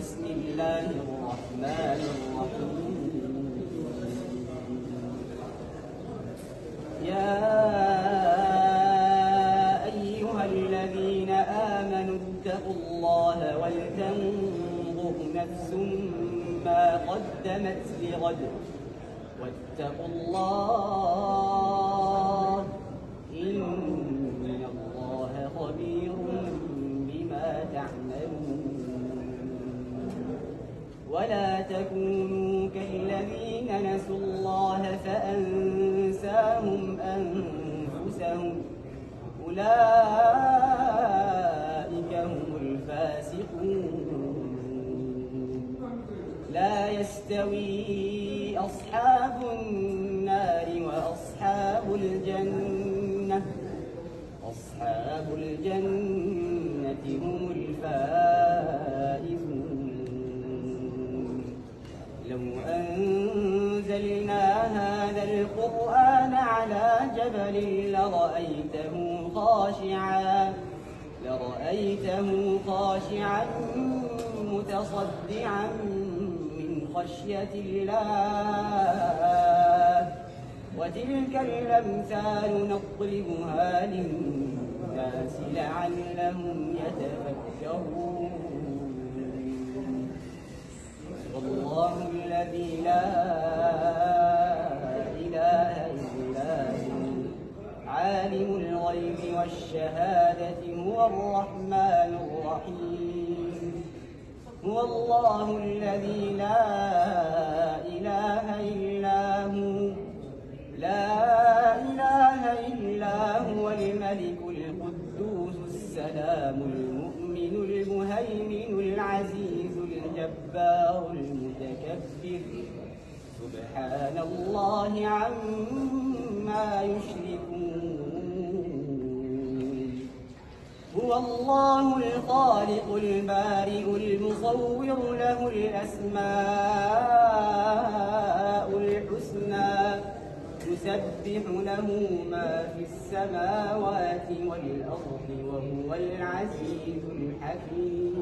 بسم الله الرحمن الرحيم. يا أيها الذين آمنوا اتقوا الله ولتنظر نفس ما قدمت لغد واتقوا الله إن الله خبير بما تعملون. ولا تكونوا كالذين نسوا الله فأنساهم أنفسهم أولئك هم الفاسقون. لا يستوي أصحاب النار وأصحاب الجنة أصحاب الجنة هم الفائزون. لو أنزلنا هذا القرآن على جبل لرأيته خاشعا متصدعا من خشية الله. وتلك الأمثال نضربها للناس لعلهم يتفكرون. والله الذي لا إله إلا هو عالم الغيب والشهادة هو الرحمن الرحيم. هو الله الذي لا إله إلا هو الملك القدوس السلام المؤمن المهيمن العزيز الجبار المتكبر سبحان الله عما يشركون. هو الله الخالق البارئ المصور له الأسماء الحسنى يسبح له ما في السماوات والأرض وهو العزيز الحكيم.